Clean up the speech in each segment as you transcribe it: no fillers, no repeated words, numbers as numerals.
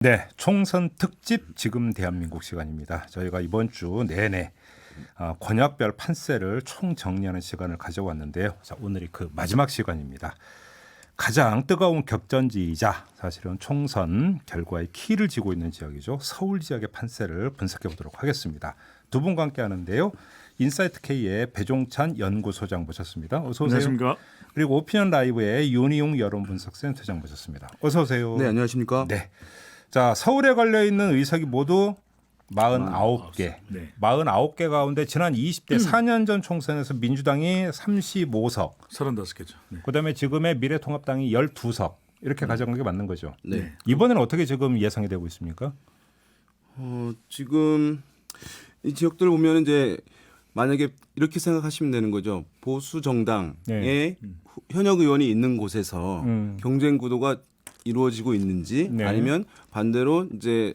네, 총선 특집 지금 대한민국 시간입니다. 저희가 이번 주 내내 권역별 판세를 총정리하는 시간을 가져왔는데요. 자, 오늘이 그 마지막 시간입니다. 가장 뜨거운 격전지이자 사실은 총선 결과의 키를 쥐고 있는 지역이죠. 서울 지역의 판세를 분석해 보도록 하겠습니다. 두 분과 함께 하는데요. 인사이트 K의 배종찬 연구소장 모셨습니다. 어서 오세요. 안녕하십니까. 그리고 오피니언 라이브의 윤희용 여론분석센터장 모셨습니다. 어서 오세요. 네, 안녕하십니까. 네. 자, 서울에 걸려 있는 의석이 모두 49개. 네. 49개 가운데 지난 20대 4년 전 총선에서 민주당이 35석, 35개죠. 네. 그다음에 지금의 미래통합당이 12석 이렇게 가져간 게 맞는 거죠. 네. 이번에는 어떻게 지금 예상이 되고 있습니까? 지금 이 지역들을 보면 이제 만약에 이렇게 생각하시면 되는 거죠. 보수 정당의 네. 현역 의원이 있는 곳에서 경쟁 구도가 이루어지고 있는지 네. 아니면 반대로 이제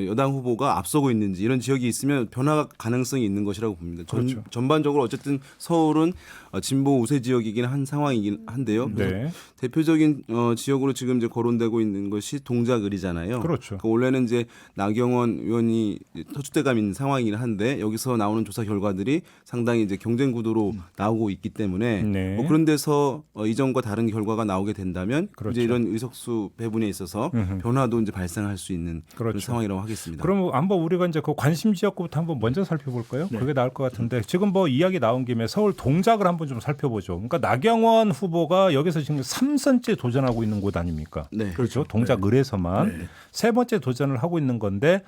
여당 후보가 앞서고 있는지 이런 지역이 있으면 변화 가능성이 있는 것이라고 봅니다. 그렇죠. 전반적으로 어쨌든 서울은 진보 우세 지역이긴 한 상황이긴 한데요. 그래서 네. 대표적인 지역으로 지금 이제 거론되고 있는 것이 동작을이잖아요. 그렇죠. 그러니까 원래는 이제 나경원 의원이 터줏대감 있는 상황이긴 한데 여기서 나오는 조사 결과들이 상당히 이제 경쟁 구도로 나오고 있기 때문에 네. 그런 데서 이전과 다른 결과가 나오게 된다면 그렇죠. 이제 이런 의석수 배분에 있어서 변화도 이제 발생할 수 있는 그런 그렇죠. 상황이라고 하겠습니다. 그럼 한번 우리가 이제 그 관심 지역부터 한번 먼저 살펴볼까요? 네. 그게 나을 것 같은데 지금 뭐 이야기 나온 김에 서울 동작을 한번 좀 살펴보죠. 그러니까 나경원 후보가 여기서 지금 3선째 도전하고 있는 곳 아닙니까? 네. 그렇죠. 동작을에서만 네. 세 번째 도전을 하고 있는 건데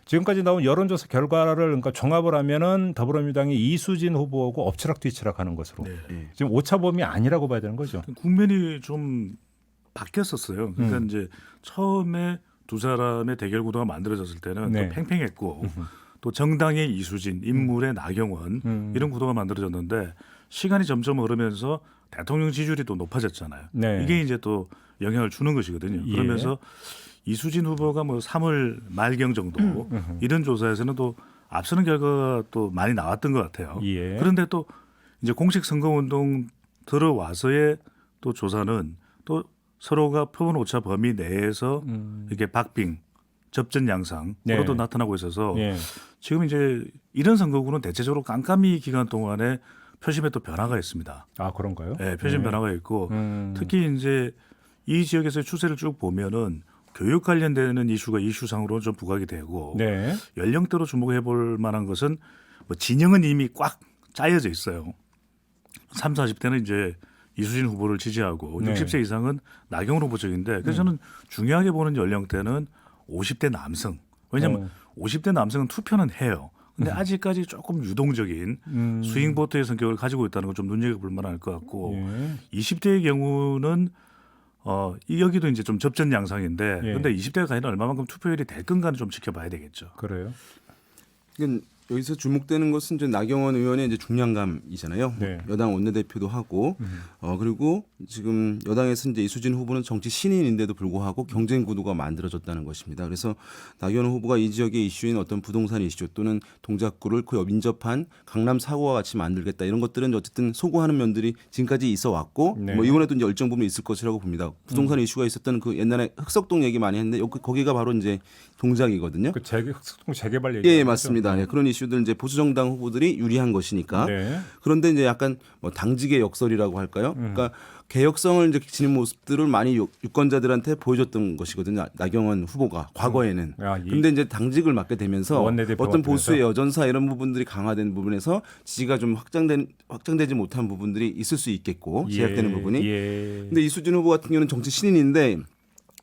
지금까지 나온 여론조사 결과를 그러니까 종합을 하면은 더불어민주당이 이수진 후보하고 엎치락뒤치락 하는 것으로 네. 지금 오차범위 아니라고 봐야 되는 거죠. 국면이 좀 바뀌었었어요. 그러니까 이제 처음에 두 사람의 대결 구도가 만들어졌을 때는 네. 또 팽팽했고 또 정당의 이수진, 인물의 나경원 이런 구도가 만들어졌는데 시간이 점점 흐르면서 대통령 지지율이 또 높아졌잖아요. 네. 이게 이제 또 영향을 주는 것이거든요. 예. 그러면서 이수진 후보가 뭐 3월 말경 정도 이런 조사에서는 또 앞서는 결과가 또 많이 나왔던 것 같아요. 예. 그런데 또 이제 공식 선거운동 들어와서의 또 조사는 또 서로가 표본 오차 범위 내에서 이렇게 박빙, 접전 양상으로도 네. 나타나고 있어서 예. 지금 이제 이런 선거구는 대체적으로 깜깜이 기간 동안에 표심에 또 변화가 있습니다. 아 그런가요? 네, 표심 변화가 있고 음. 특히 이제 이 지역에서의 추세를 쭉 보면은 교육 관련되는 이슈가 이슈상으로 좀 부각이 되고 네. 연령대로 주목해 볼 만한 것은 뭐 진영은 이미 꽉 짜여져 있어요. 3, 40대는 이제 이수진 후보를 지지하고 네. 60세 이상은 나경원 후보 쪽인데 그래서 저는 중요하게 보는 연령대는 50대 남성. 왜냐하면 50대 남성은 투표는 해요. 근데 아직까지 조금 유동적인 스윙 보트의 성격을 가지고 있다는 건 좀 눈여겨볼 만할 것 같고 예. 20대의 경우는 여기도 이제 좀 접전 양상인데 예. 근데 20대가 과연 얼마만큼 투표율이 될 건가는 좀 지켜봐야 되겠죠. 그래요. 그러니까 여기서 주목되는 것은 이제 나경원 의원의 이제 중량감이잖아요. 네. 여당 원내대표도 하고 그리고 지금 여당에서 이제 이수진 후보는 정치 신인인데도 불구하고 경쟁 구도가 만들어졌다는 것입니다. 그래서 나경원 후보가 이 지역의 이슈인 어떤 부동산 이슈 또는 동작구를 그 인접한 강남 사고와 같이 만들겠다 이런 것들은 어쨌든 소구하는 면들이 지금까지 있어 왔고 네. 뭐 이번에도 이제 열정 부분이 있을 것이라고 봅니다. 부동산 이슈가 있었던 그 옛날에 흑석동 얘기 많이 했는데 거기가 바로 이제 동작이거든요. 그 재개발 얘기. 예, 맞습니다. 예, 그런 이슈들 이제 보수 정당 후보들이 유리한 것이니까. 네. 그런데 이제 약간 뭐 당직의 역설이라고 할까요? 그러니까 개혁성을 이제 지닌 모습들을 많이 유권자들한테 보여줬던 것이거든요. 나경원 후보가 과거에는. 그런데 이제 당직을 맡게 되면서 원내대표 어떤 보수의 맡으면서? 여전사 이런 부분들이 강화된 부분에서 지지가 좀 확장되지 못한 부분들이 있을 수 있겠고 제약되는 부분이. 예. 근데 이수진 후보 같은 경우는 정치 신인인데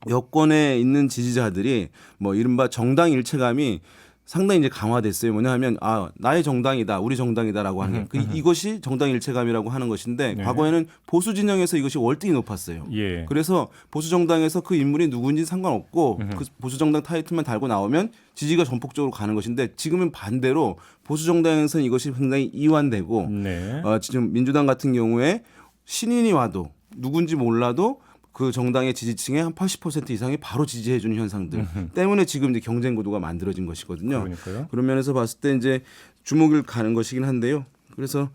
여권에 있는 지지자들이 뭐 이른바 정당 일체감이 상당히 이제 강화됐어요. 뭐냐 하면 나의 정당이다, 우리 정당이다라고 하는 이것이 정당 일체감이라고 하는 것인데 네. 과거에는 보수 진영에서 이것이 월등히 높았어요. 예. 그래서 보수 정당에서 그 인물이 누구인지 상관없고 그 보수 정당 타이틀만 달고 나오면 지지가 전폭적으로 가는 것인데 지금은 반대로 보수 정당에서는 이것이 상당히 이완되고 네. 지금 민주당 같은 경우에 신인이 와도 누군지 몰라도 그 정당의 지지층의 한 80% 이상이 바로 지지해주는 현상들 때문에 지금 이제 경쟁 구도가 만들어진 것이거든요. 그러니까요. 그런 면에서 봤을 때 이제 주목을 가는 것이긴 한데요. 그래서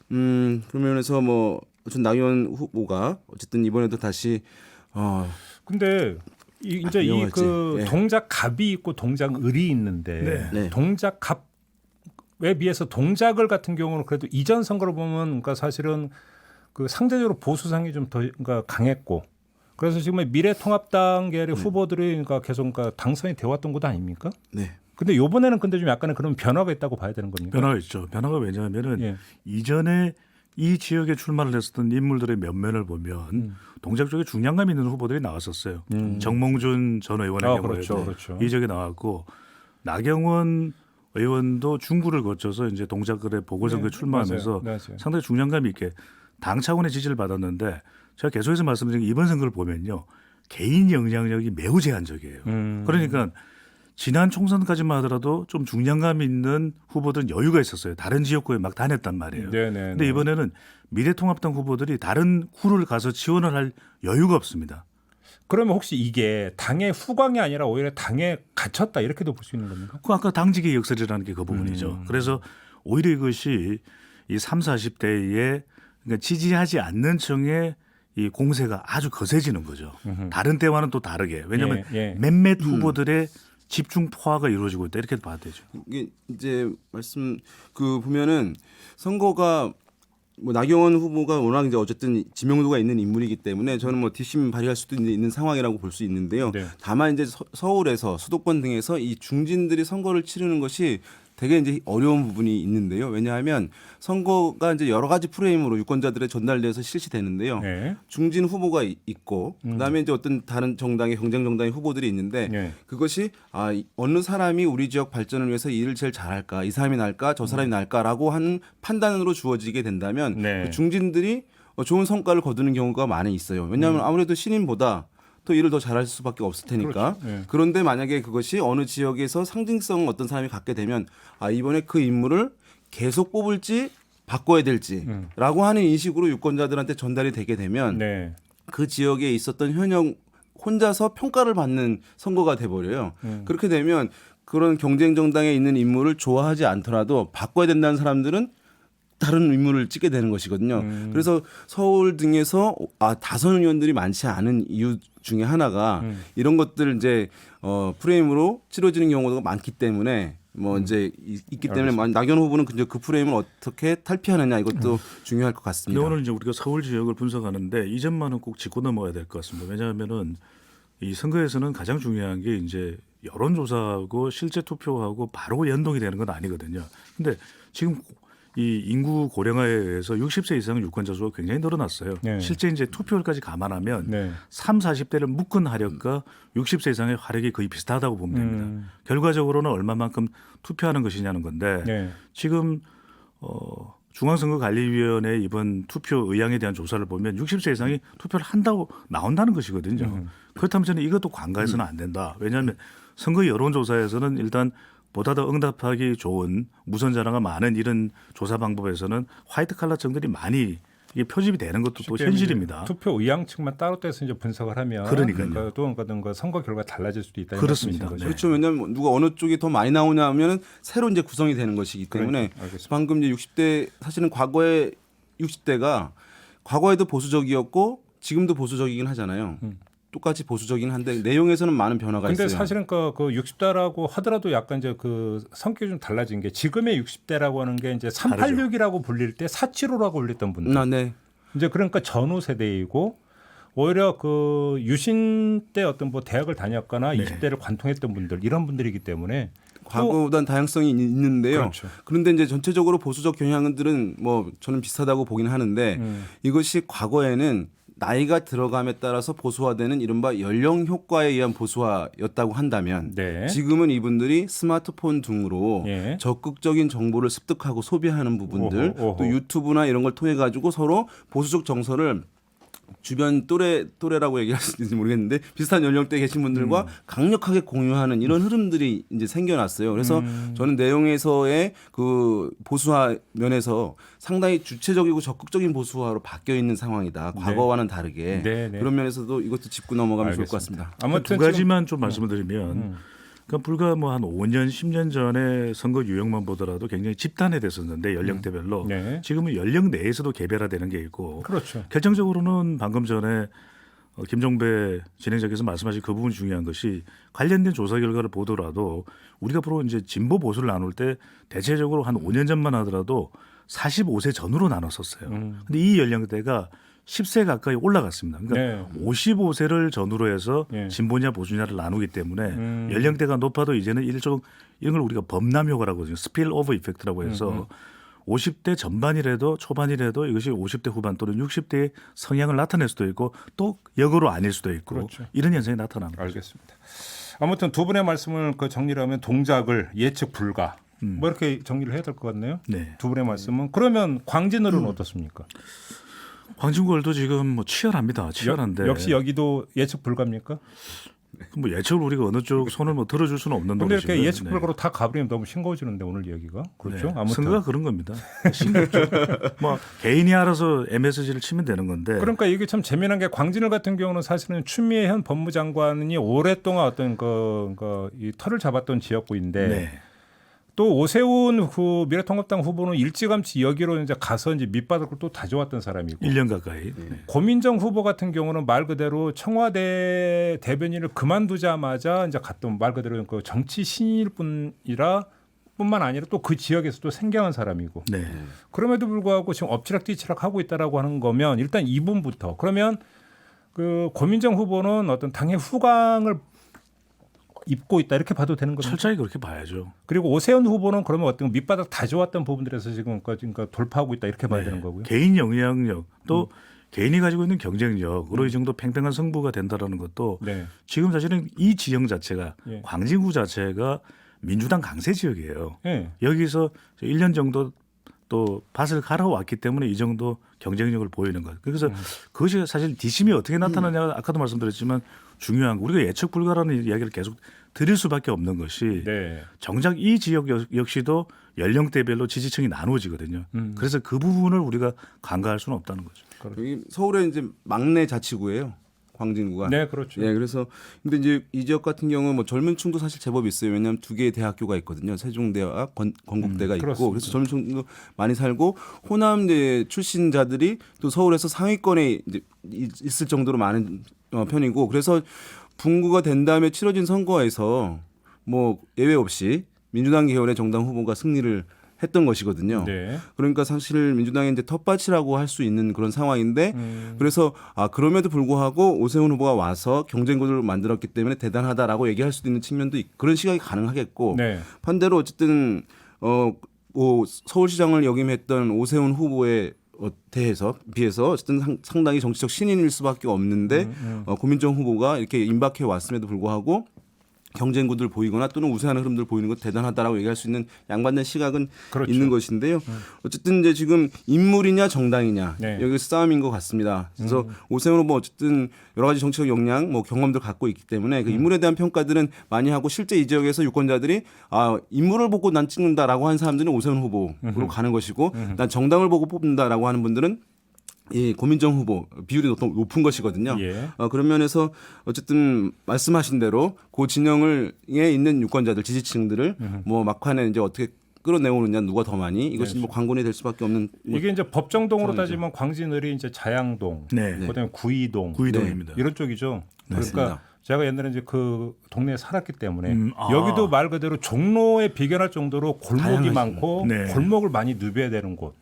그런 면에서 뭐 나경원 후보가 어쨌든 이번에도 다시 근데 이제 이 유용할지. 그 예. 동작 갑이 있고 동작 을이 있는데 네. 동작 갑에 비해서 동작을 같은 경우는 그래도 이전 선거를 보면 그러니까 사실은 그 상대적으로 보수상이 좀 더 그러니까 강했고 그래서 지금 미래통합당 계열의 후보들이 그러니까 계속 그러니까 당선이 되어왔던 곳 아닙니까? 네. 근데 이번에는 근데 좀 약간의 그런 변화가 있다고 봐야 되는 겁니까? 변화가 있죠. 변화가 왜냐하면은 예. 이전에 이 지역에 출마를 했었던 인물들의 면면을 보면 동작 쪽에 중량감 있는 후보들이 나왔었어요. 정몽준 전 의원의 아, 경우에 그렇죠, 그렇죠. 이 지역에 나왔고 나경원 의원도 중구를 거쳐서 이제 동작을의 보궐선거에 네, 출마하면서 맞아요. 맞아요. 상당히 중량감 있게 당 차원의 지지를 받았는데 제가 계속해서 말씀드린 이번 선거를 보면요 개인 영향력이 매우 제한적이에요. 그러니까 지난 총선까지만 하더라도 좀 중량감 있는 후보들은 여유가 있었어요. 다른 지역구에 막 다녔단 말이에요. 네네. 근데 이번에는 미래통합당 후보들이 다른 구를 가서 지원을 할 여유가 없습니다. 그러면 혹시 이게 당의 후광이 아니라 오히려 당에 갇혔다 이렇게도 볼 수 있는 겁니까? 그 아까 당직의 역설이라는 게 그 부분이죠. 그래서 오히려 이것이 이 30, 40대에 그러니까 지지하지 않는 층의 이 공세가 아주 거세지는 거죠. 다른 때와는 또 다르게. 왜냐하면 예. 몇몇 후보들의 집중 포화가 이루어지고 있다 이렇게 봐야 되죠. 이게 이제 말씀 그 보면은 선거가 뭐 나경원 후보가 워낙 이제 어쨌든 지명도가 있는 인물이기 때문에 저는 뭐 뒷심 발휘할 수도 있는 상황이라고 볼 수 있는데요. 네. 다만 이제 서울에서 수도권 등에서 이 중진들이 선거를 치르는 것이 되게 이제 어려운 부분이 있는데요. 왜냐하면 선거가 이제 여러 가지 프레임으로 유권자들의 전달돼서 실시되는데요. 네. 중진 후보가 있고 그다음에 이제 어떤 다른 정당의 경쟁 정당의 후보들이 있는데 네. 그것이 어느 사람이 우리 지역 발전을 위해서 일을 제일 잘할까, 이 사람이 날까, 저 사람이 날까라고 하는 판단으로 주어지게 된다면 네. 그 중진들이 좋은 성과를 거두는 경우가 많이 있어요. 왜냐하면 아무래도 신인보다 또 일을 더 잘할 수밖에 없을 테니까. 그렇죠. 네. 그런데 만약에 그것이 어느 지역에서 상징성 어떤 사람이 갖게 되면 이번에 그 인물을 계속 뽑을지 바꿔야 될지라고 하는 인식으로 유권자들한테 전달이 되게 되면 네. 그 지역에 있었던 현역 혼자서 평가를 받는 선거가 돼버려요. 그렇게 되면 그런 경쟁 정당에 있는 인물을 좋아하지 않더라도 바꿔야 된다는 사람들은 다른 인물을 찍게 되는 것이거든요. 그래서 서울 등에서 다선 의원들이 많지 않은 이유 중에 하나가 이런 것들 이제 프레임으로 치러지는 경우가 많기 때문에 뭐 이제 있기 때문에 나경원 후보는 그 프레임을 어떻게 탈피하느냐 이것도 중요할 것 같습니다. 근데 오늘 이제 우리가 서울 지역을 분석하는데 이 점만은 꼭 짚고 넘어가야 될 것 같습니다. 왜냐하면은 이 선거에서는 가장 중요한 게 이제 여론조사하고 실제 투표하고 바로 연동이 되는 건 아니거든요. 근데 지금 이 인구 고령화에 의해서 60세 이상 유권자 수가 굉장히 늘어났어요. 네. 실제 이제 투표율까지 감안하면 네. 3, 40대를 묶은 화력과 60세 이상의 화력이 거의 비슷하다고 보면 됩니다. 결과적으로는 얼마만큼 투표하는 것이냐는 건데 네. 지금 중앙선거관리위원회 이번 투표 의향에 대한 조사를 보면 60세 이상이 투표를 한다고 나온다는 것이거든요. 그렇다면 저는 이것도 관가해서는 안 된다. 왜냐하면 선거 여론조사에서는 일단 보다 더 응답하기 좋은 무선 전화가 많은 이런 조사 방법에서는 화이트 칼라층들이 많이 이게 표집이 되는 것도 또 현실입니다. 투표 의향층만 따로 떼서 이제 분석을 하면 그러니까요. 또 선거 결과 달라질 수도 있다. 그렇습니다. 거죠. 네. 그렇죠. 왜냐하면 누가 어느 쪽이 더 많이 나오냐 하면은 새로 이제 구성이 되는 것이기 때문에 알겠습니다. 방금 이제 60대 사실은 과거에 60대가 과거에도 보수적이었고 지금도 보수적이긴 하잖아요. 똑같이 보수적이긴 한데 내용에서는 많은 변화가 근데 있어요. 사실은 그 60대라고 하더라도 약간 이제 그 성격이 좀 달라진 게 지금의 60대라고 하는 게 이제 386이라고 불릴 때 475라고 불렸던 분들. 네. 이제 그러니까 전후 세대이고 오히려 그 유신 때 어떤 뭐 대학을 다녔거나 20대를 관통했던 분들 이런 분들이기 때문에 과거보다는 다양성이 있는데요. 그렇죠. 그런데 이제 전체적으로 보수적 경향들은 뭐 저는 비슷하다고 보긴 하는데 이것이 과거에는 나이가 들어감에 따라서 보수화되는 이른바 연령 효과에 의한 보수화였다고 한다면 네. 지금은 이분들이 스마트폰 등으로 예. 적극적인 정보를 습득하고 소비하는 부분들 오호. 또 유튜브나 이런 걸 통해 가지고 서로 보수적 정서를 주변 또래라고 얘기할 수 있는지 모르겠는데 비슷한 연령대에 계신 분들과 강력하게 공유하는 이런 흐름들이 이제 생겨났어요. 그래서 저는 내용에서의 그 보수화 면에서 상당히 주체적이고 적극적인 보수화로 바뀌어 있는 상황이다. 과거와는 다르게 네, 네. 그런 면에서도 이것도 짚고 넘어가면 좋을 것 알겠습니다. 같습니다. 아무튼 두 가지만 좀 말씀을 드리면 그러니까 불과 뭐 한 5년, 10년 전에 선거 유형만 보더라도 굉장히 집단화됐었는데 연령대별로 네. 지금은 연령 내에서도 개별화되는 게 있고 그렇죠. 결정적으로는 방금 전에 김종배 진행자께서 말씀하신 그 부분이 중요한 것이 관련된 조사 결과를 보더라도 우리가 앞으로 이제 진보 보수를 나눌 때 대체적으로 한 5년 전만 하더라도 45세 전후로 나눴었어요. 근데 이 연령대가 10세 가까이 올라갔습니다. 그러니까 55세를 전후로 해서 진보냐 보수냐를 나누기 때문에 연령대가 높아도 이제는 일종 이런 걸 우리가 범람 효과라고 하죠. 스필 오버 이펙트라고 해서 50대 전반이라도 초반이라도 이것이 50대 후반 또는 60대의 성향을 나타낼 수도 있고 또 역으로 아닐 수도 있고 그렇죠. 이런 현상이 나타납니다. 알겠습니다. 아무튼 두 분의 말씀을 그 정리를 하면 동작을 예측 불가 뭐 이렇게 정리를 해야 될 것 같네요. 네. 두 분의 말씀은 그러면 광진을은 어떻습니까? 광진구월도 지금 뭐 치열합니다. 치열한데 역시 여기도 예측 불가입니까? 뭐 예측을 우리가 어느 쪽 손을 뭐 들어줄 수는 없는 근데 노릇이고요. 이렇게 예측 네. 불가로 다 가버리면 너무 싱거워지는데 오늘 이야기가 그렇죠. 네. 아무튼 선거가 그런 겁니다. 싱겁죠. 뭐 개인이 알아서 MSG를 치면 되는 건데. 그러니까 이게 참 재미난 게 광진을 같은 경우는 사실은 추미애 현 법무장관이 오랫동안 어떤 이 털을 잡았던 지역구인데 네. 또 오세훈 미래통합당 후보는 일찌감치 여기로 이제 가서 이제 밑바닥을 또 다져왔던 사람이고 1년 가까이. 네. 고민정 후보 같은 경우는 말 그대로 청와대 대변인을 그만두자마자 이제 갔던 말 그대로 그 정치 신일 뿐만 아니라 또 그 지역에서 또 생경한 사람이고 네. 그럼에도 불구하고 지금 엎치락뒤치락 하고 있다라고 하는 거면 일단 이분부터 그러면 그 고민정 후보는 어떤 당의 후광을 입고 있다 이렇게 봐도 되는 겁니다. 철저히 그렇게 봐야죠. 그리고 오세훈 후보는 그러면 어떤 밑바닥 다져왔던 부분들에서 지금까지 돌파하고 있다 이렇게 봐야 네. 되는 거고요. 개인 영향력 또 개인이 가지고 있는 경쟁력으로 이 정도 팽팽한 승부가 된다라는 것도 네. 지금 사실은 이 지형 자체가 예. 광진구 자체가 민주당 강세 지역이에요. 예. 여기서 1년 정도 또 밭을 갈아왔기 때문에 이 정도 경쟁력을 보이는 것. 그래서 그것이 사실 뒷심이 어떻게 나타나냐가 아까도 말씀드렸지만 중요한 거. 우리가 예측 불가라는 이야기를 계속 드릴 수밖에 없는 것이 네. 정작 이 지역 역시도 연령대별로 지지층이 나누어지거든요. 그래서 그 부분을 우리가 간과할 수는 없다는 거죠. 여기 서울의 이제 막내 자치구예요. 광진구가. 네, 그렇죠. 예, 그래서 근데 이제 이 지역 같은 경우는 뭐 젊은 층도 사실 제법 있어요. 왜냐하면 두 개의 대학교가 있거든요. 세종대와 건국대가 있고 그렇습니다. 그래서 젊은 층도 많이 살고 호남 이제 출신자들이 또 서울에서 상위권에 이제 있을 정도로 많은 편이고 그래서 분구가 된 다음에 치러진 선거에서 뭐 예외 없이 민주당 계열의 정당 후보가 승리를 했던 것이거든요. 네. 그러니까 사실 민주당의 이제 텃밭이라고 할 수 있는 그런 상황인데 그래서 그럼에도 불구하고 오세훈 후보가 와서 경쟁 구도를 만들었기 때문에 대단하다라고 얘기할 수도 있는 측면도 그런 시각이 가능하겠고 네. 반대로 어쨌든 뭐 서울시장을 역임했던 오세훈 후보에 비해서 어쨌든 상당히 정치적 신인일 수밖에 없는데 고민정 후보가 이렇게 임박해 왔음에도 불구하고 경쟁 구도를 보이거나 또는 우세하는 흐름들을 보이는 것 대단하다라고 얘기할 수 있는 양반된 시각은 그렇죠. 있는 것인데요. 어쨌든 이제 지금 인물이냐 정당이냐 네. 여기서 싸움인 것 같습니다. 그래서 오세훈 후보 어쨌든 여러 가지 정치적 역량, 뭐 경험들 갖고 있기 때문에 그 인물에 대한 평가들은 많이 하고 실제 이 지역에서 유권자들이 인물을 보고 난 찍는다라고 하는 사람들은 오세훈 후보로 가는 것이고 난 정당을 보고 뽑는다라고 하는 분들은 이 고민정 후보 비율이 높은 것이거든요. 예. 그런 면에서 어쨌든 말씀하신 대로 그 진영에 있는 유권자들 지지층들을 뭐 막판에 이제 어떻게 끌어내오느냐 누가 더 많이 이것이 뭐 관건이 될 수밖에 없는 이게 이제 법정동으로 따지면 광진을이 이제 자양동, 네. 그다음에 구이동, 구이동입니다. 이런 쪽이죠. 그러니까 맞습니다. 제가 옛날에 이제 그 동네에 살았기 때문에 여기도 말 그대로 종로에 비견할 정도로 골목이 많고 네. 골목을 많이 누벼야 되는 곳.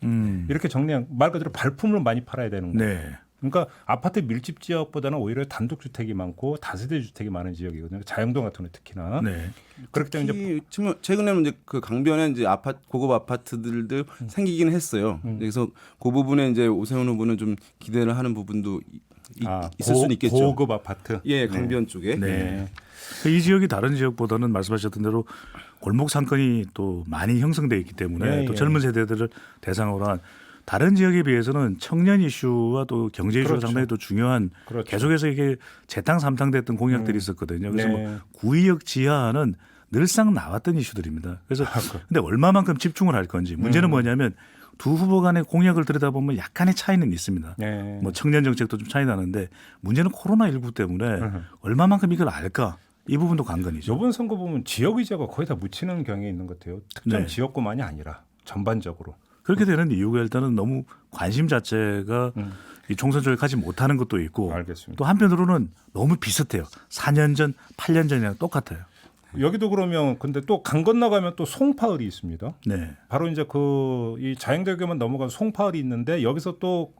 이렇게 정리한 말 그대로 발품을 많이 팔아야 되는 곳. 네. 그러니까 아파트 밀집 지역보다는 오히려 단독 주택이 많고 다세대 주택이 많은 지역이거든요. 자양동 같은 데 특히나. 네. 그렇기 때문에 이제 최근에는 이제 그 강변에 이제 고급 아파트들도 생기긴 했어요. 그래서 그 부분에 이제 오세훈 후보는 좀 기대를 하는 부분도 있을 수는 있겠죠. 고급 아파트. 예, 강변 쪽에. 네. 이 지역이 다른 지역보다는 말씀하셨던 대로 골목 상권이 또 많이 형성되어 있기 때문에 네, 또 예. 젊은 세대들을 대상으로 한 다른 지역에 비해서는 청년 이슈와 또 경제 이슈가 그렇죠. 상당히 또 중요한 그렇죠. 계속해서 이게 재탕 삼탕 됐던 공약들이 있었거든요. 그래서 네. 뭐 구의역 지하는 늘상 나왔던 이슈들입니다. 그래서 근데 얼마만큼 집중을 할 건지 문제는 뭐냐면 두 후보 간의 공약을 들여다보면 약간의 차이는 있습니다. 네. 뭐 청년 정책도 좀 차이 나는데 문제는 코로나19 때문에 얼마만큼 이걸 알까? 이 부분도 관건이죠. 이번 선거 보면 지역 의제가 거의 다 묻히는 경향이 있는 것 같아요. 특정 네. 지역구만이 아니라 전반적으로. 그렇게 되는 이유가 일단은 너무 관심 자체가 이 총선 쪽에 가지 못하는 것도 있고 알겠습니다. 또 한편으로는 너무 비슷해요. 4년 전, 8년 전이랑 똑같아요. 여기도 그러면 근데 또 강 건너가면 또 송파을이 있습니다. 네. 바로 이제 그 이 자양대교만 넘어간 송파을이 있는데 여기서 또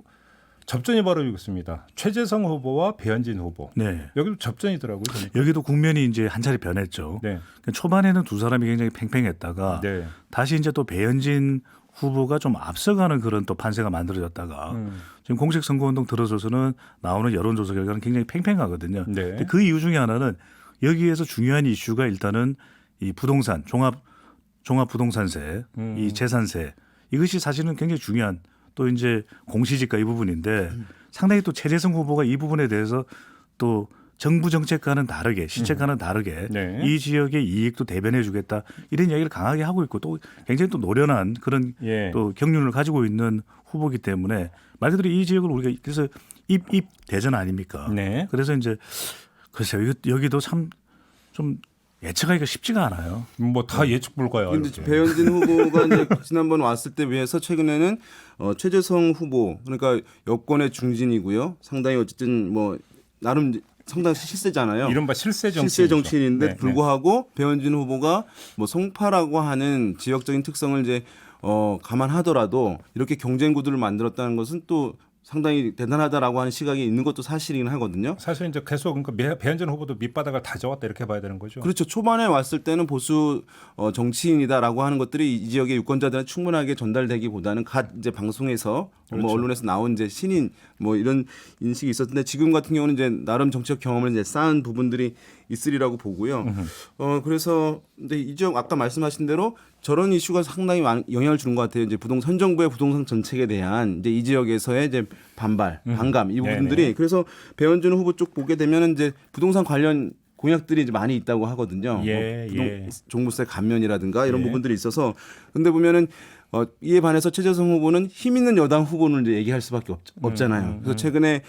접전이 벌어지고 있습니다. 최재성 후보와 배현진 후보. 네. 여기도 접전이더라고요. 보니까. 여기도 국면이 이제 한 차례 변했죠. 네. 그러니까 초반에는 두 사람이 굉장히 팽팽했다가 네. 다시 이제 또 배현진 후보가 좀 앞서가는 그런 또 판세가 만들어졌다가 지금 공식 선거운동 들어서서는 나오는 여론조사 결과는 굉장히 팽팽하거든요. 네. 근데 그 이유 중에 하나는 여기에서 중요한 이슈가 일단은 이 부동산 종합 부동산세, 이 재산세 이것이 사실은 굉장히 중요한 또 이제 공시지가 이 부분인데 상당히 또 최재성 후보가 이 부분에 대해서 또 정부 정책과는 다르게 시책과는 다르게 네. 이 지역의 이익도 대변해 주겠다 이런 이야기를 강하게 하고 있고 또 굉장히 또 노련한 그런 예. 또 경륜을 가지고 있는 후보이기 때문에 말 그대로 이 지역을 우리가 그래서 입 대전 아닙니까? 네. 그래서 이제 글쎄요 여기도 참 좀 예측하기가 쉽지가 않아요. 뭐 다 예측 불가요. 근데 이렇게. 배현진 후보가 이제 지난번 왔을 때 비해서 최근에는 최재성 후보 그러니까 여권의 중진이고요. 상당히 어쨌든 뭐 나름 상당히 실세잖아요. 이른바 실세 정치인. 실세 정치인인데 네. 불구하고 배현진 후보가 뭐 송파라고 하는 지역적인 특성을 이제 감안하더라도 이렇게 경쟁 구도를 만들었다는 것은 또 상당히 대단하다라고 하는 시각이 있는 것도 사실이긴 하거든요. 사실 이제 계속 그러니까 배현진 후보도 밑바닥을 다져왔다 이렇게 봐야 되는 거죠. 그렇죠. 초반에 왔을 때는 보수 정치인이다라고 하는 것들이 이 지역의 유권자들한테 충분하게 전달되기보다는 각 이제 방송에서 그렇죠. 뭐 언론에서 나온 이제 신인 뭐 이런 인식이 있었는데 지금 같은 경우는 이제 나름 정치적 경험을 이제 쌓은 부분들이 있으리라고 보고요. 그래서 근데 이 지역 아까 말씀하신 대로 저런 이슈가 상당히 영향을 주는 것 같아요. 이제 현 정부의 부동산 정책에 대한 이제 이 지역에서의 이제 반발, 반감 이 부분들이 네네. 그래서 배현진 후보 쪽 보게 되면은 이제 부동산 관련 공약들이 이제 많이 있다고 하거든요. 예, 예. 종부세 감면이라든가 이런 예. 부분들이 있어서 근데 보면은 이에 반해서 최재성 후보는 힘 있는 여당 후보를 이제 얘기할 수밖에 없잖아요. 그래서 최근에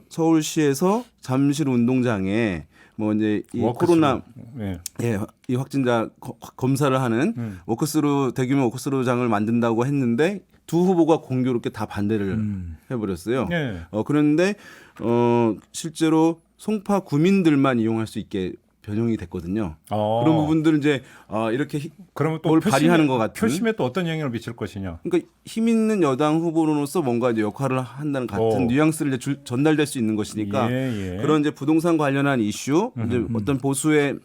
서울시에서 잠실 운동장에 뭐 이제 이 워크스루. 코로나 네. 이 확진자 검사를 하는 워크스루 대규모 워크스루장을 만든다고 했는데 두 후보가 공교롭게 다 반대를 해버렸어요. 네. 그런데 실제로 송파 구민들만 이용할 수 있게 변형이 됐거든요. 그런 부분들은 이제 이렇게 그러면 또 뭘 발휘하는 것 같은. 표심에 또 어떤 영향을 미칠 것이냐. 그러니까 힘 있는 여당 후보로서 뭔가 이제 역할을 한다는 같은 뉘앙스를 이제 전달될 수 있는 것이니까 예, 예. 그런 이제 부동산 관련한 이슈, 이제 어떤 보수의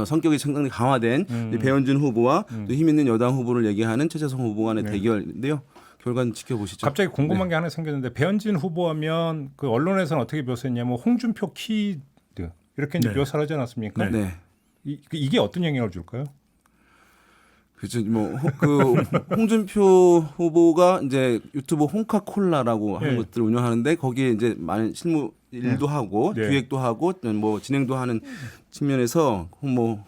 성격이 상당히 강화된 이 배현진 후보와 또 힘 있는 여당 후보를 얘기하는 최재성 후보 간의 대결인데요. 결과는 지켜보시죠. 갑자기 궁금한 게 하나 생겼는데 배현진 후보하면 그 언론에서는 어떻게 묘사했냐면 홍준표 키드 이렇게 이제 네. 묘사를 하지 않았습니까? 네. 이게 어떤 영향을 줄까요? 그렇죠. 그 홍준표 후보가 이제 유튜브 홍카콜라라고 하는 네. 것들을 운영하는데 거기에 이제 많은 실무 일도 하고 네. 기획도 하고 뭐 진행도 하는 측면에서 뭐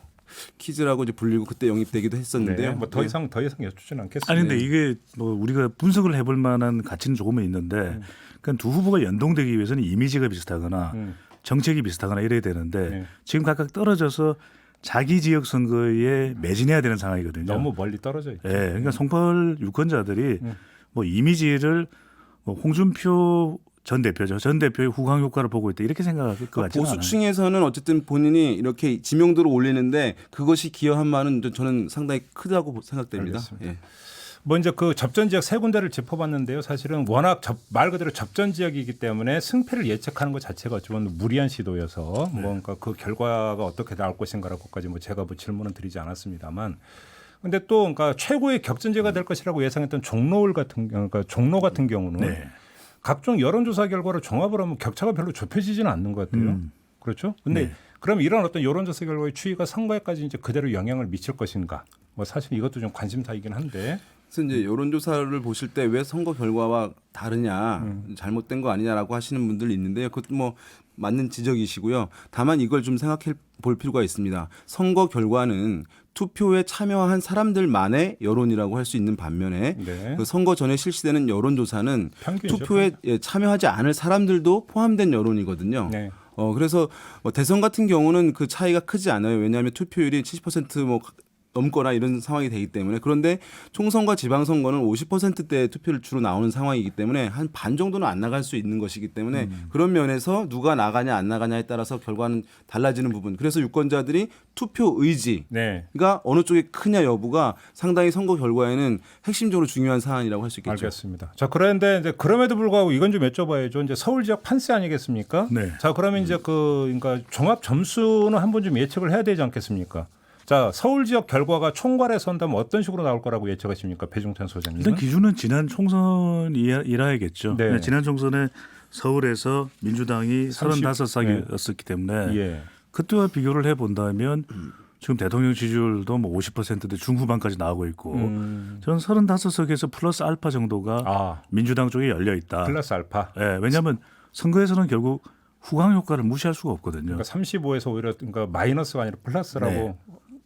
키즈라고 이제 불리고 그때 영입되기도 했었는데요. 뭐 더 이상 여쭙지는 않겠습니다. 아니 근데 이게 뭐 우리가 분석을 해볼 만한 가치는 조금은 있는데 그러니까 두 후보가 연동되기 위해서는 이미지가 비슷하거나 정책이 비슷하거나 이래야 되는데 네. 지금 각각 떨어져서 자기 지역 선거에 매진해야 되는 상황이거든요. 너무 멀리 떨어져 있죠. 예, 그러니까 송파을 유권자들이 뭐 이미지를 뭐 홍준표 전 대표죠. 전 대표의 후광 효과를 보고 있다 이렇게 생각할 것 같지는 않아요. 보수층에서는 어쨌든 본인이 이렇게 지명도를 올리는데 그것이 기여한 바는 저는 상당히 크다고 생각됩니다. 알겠습니다. 예. 뭐 이제 그 접전 지역 세 군데를 짚어봤는데요. 사실은 워낙 말 그대로 접전 지역이기 때문에 승패를 예측하는 것 자체가 좀 무리한 시도여서 뭔가 그 결과가 어떻게 나올 것인가라고까지 뭐 제가 뭐 질문은 드리지 않았습니다만, 근데 또 그러니까 최고의 격전지가 될 것이라고 예상했던 종로 같은 경우는 네. 각종 여론조사 결과를 종합을 하면 격차가 별로 좁혀지지는 않는 것 같아요. 그렇죠? 근데 네. 그럼 이런 어떤 여론조사 결과의 추이가 선거에까지 이제 그대로 영향을 미칠 것인가? 뭐 사실 이것도 좀 관심사이긴 한데. 그래서 이제 여론조사를 보실 때 왜 선거 결과와 다르냐, 잘못된 거 아니냐라고 하시는 분들이 있는데요. 그것도 뭐 맞는 지적이시고요. 다만 이걸 좀 생각해 볼 필요가 있습니다. 선거 결과는 투표에 참여한 사람들만의 여론이라고 할 수 있는 반면에 네. 그 선거 전에 실시되는 여론조사는 평균이죠, 투표에 참여하지 않을 사람들도 포함된 여론이거든요. 네. 그래서 대선 같은 경우는 그 차이가 크지 않아요. 왜냐하면 투표율이 70%뭐 넘거나 이런 상황이 되기 때문에 그런데 총선과 지방선거는 50%대 투표를 주로 나오는 상황이기 때문에 한 반 정도는 안 나갈 수 있는 것이기 때문에 그런 면에서 누가 나가냐 안 나가냐에 따라서 결과는 달라지는 부분. 그래서 유권자들이 투표 의지가 네. 어느 쪽에 크냐 여부가 상당히 선거 결과에는 핵심적으로 중요한 사안이라고 할 수 있겠죠. 알겠습니다. 자, 그런데 이제 그럼에도 불구하고 이건 좀 여쭤봐야죠. 이제 서울 지역 판세 아니겠습니까? 네. 자, 그러면 이제 그러니까 종합 점수는 한번 좀 예측을 해야 되지 않겠습니까? 자, 서울 지역 결과가 총괄해서 한다면 어떤 식으로 나올 거라고 예측하십니까, 배종찬 소장님? 일단 기준은 지난 총선이라야겠죠. 네. 네, 지난 총선에 서울에서 민주당이 30, 35석이었기 때문에 예. 그때와 비교를 해본다면 지금 대통령 지지율도 뭐 50%대 중후반까지 나오고 있고 저는 35석에서 플러스 알파 정도가 아, 민주당 쪽에 열려 있다. 플러스 알파. 네, 왜냐하면 선거에서는 결국 후광 효과를 무시할 수가 없거든요. 그러니까 35에서 오히려 그러니까 마이너스가 아니라 플러스라고 네.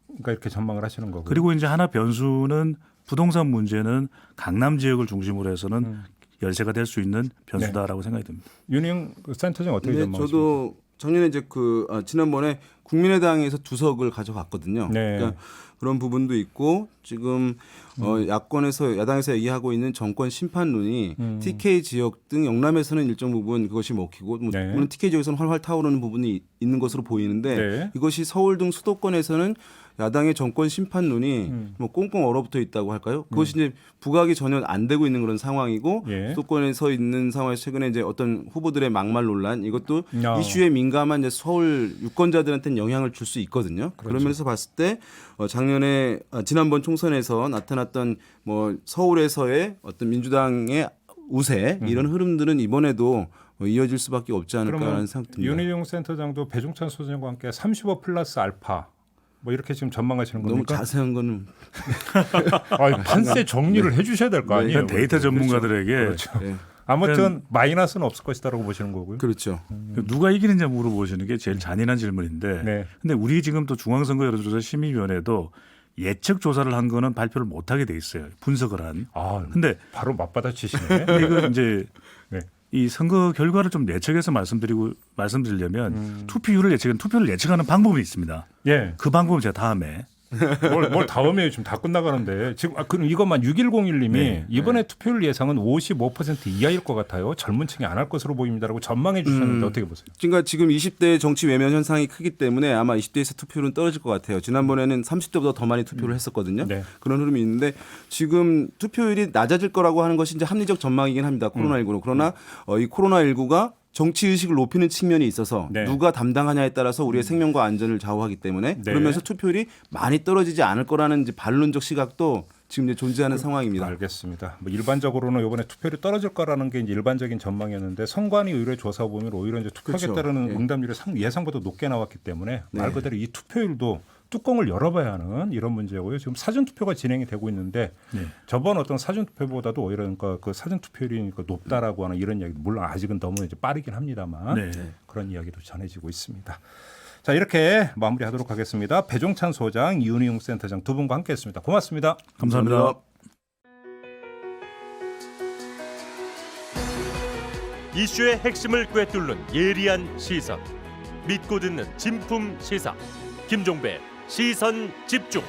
그러니까 이렇게 전망을 하시는 거고. 그리고 이제 하나 변수는 부동산 문제는 강남 지역을 중심으로 해서는 열세가 될 수 있는 변수다라고 생각이 듭니다. 윤영 센터장 어떻게 네, 전망하십니까? 저도 작년에 이제 지난번에 국민의당에서 2석을 가져갔거든요. 네. 그러니까 그런 부분도 있고 지금 야당에서 얘기하고 있는 정권 심판론이 TK 지역 등 영남에서는 일정 부분 그것이 먹히고 네. 물론 TK 지역에서는 활활 타오르는 부분이 있는 것으로 보이는데 네. 이것이 서울 등 수도권에서는 야당의 정권 심판론이 뭐 꽁꽁 얼어붙어 있다고 할까요? 그것이 이제 부각이 전혀 안 되고 있는 그런 상황이고 예. 수도권에서 있는 상황에서 최근에 이제 어떤 후보들의 막말 논란 이것도 야. 이슈에 민감한 이제 서울 유권자들한테는 영향을 줄 수 있거든요. 그렇죠. 그런 면에서 봤을 때 지난번 총선에서 나타났던 뭐 서울에서의 어떤 민주당의 우세 이런 흐름들은 이번에도 이어질 수밖에 없지 않을까라는 그러면 생각 듭니다. 윤희용 센터장도 배종찬 소장과 함께 35 플러스 알파 뭐 이렇게 지금 전망하시는 너무 겁니까? 자세한 거는 아니, 판세 정리를 해주셔야 될 거 아니에요. 일단 데이터 전문가들에게 그렇죠. 네. 아무튼 마이너스는 없을 것이다라고 보시는 거고요. 그렇죠. 누가 이기느냐 물어보시는 게 제일 잔인한 질문인데 네. 근데 우리 지금 또 중앙선거 여론조사 심의위원회도 예측 조사를 한 거는 발표를 못 하게 돼 있어요. 분석을 한. 아, 근데 바로 맞받아치시네. 이거 이제 네. 이 선거 결과를 좀 예측해서 말씀드리려면 투표율을 투표를 예측하는 방법이 있습니다. 예. 그 방법은 제가 다음에 뭘 다음에 지금 다 끝나가는데 지금 그럼 이것만 6101님이 네. 이번에 투표율 예상은 55% 이하일 것 같아요. 젊은 층이 안 할 것으로 보입니다라고 전망해 주셨는데 어떻게 보세요? 그러니까 지금 20대 정치 외면 현상이 크기 때문에 아마 20대에서 투표율은 떨어질 것 같아요. 지난번에는 30대보다 더 많이 투표를 했었거든요. 네. 그런 흐름이 있는데 지금 투표율이 낮아질 거라고 하는 것이 이제 합리적 전망이긴 합니다. 코로나19로. 그러나 이 코로나19가 정치 의식을 높이는 측면이 있어서 네. 누가 담당하냐에 따라서 우리의 생명과 안전을 좌우하기 때문에 네. 그러면서 투표율이 많이 떨어지지 않을 거라는 이제 반론적 시각도 지금 이제 존재하는 상황입니다. 알겠습니다. 뭐 일반적으로는 이번에 투표율이 떨어질 거라는 게 이제 일반적인 전망이었는데 선관위 의뢰 조사 보면 오히려 이제 투표하게 그렇죠. 따르는 예. 응답률이 예상보다 높게 나왔기 때문에 네. 말 그대로 이 투표율도 뚜껑을 열어봐야 하는 이런 문제고요. 지금 사전 투표가 진행이 되고 있는데 네. 저번 어떤 사전 투표보다도 오히려 그러니까 그 사전 투표율이 높다라고 하는 이런 이야기 물론 아직은 너무 이제 빠르긴 합니다만 네. 그런 이야기도 전해지고 있습니다. 자, 이렇게 마무리하도록 하겠습니다. 배종찬 소장, 윤희용 센터장 두 분과 함께했습니다. 고맙습니다. 감사합니다. 이슈의 핵심을 꿰뚫는 예리한 시선, 믿고 듣는 진품 시사 김종배 시선 집중.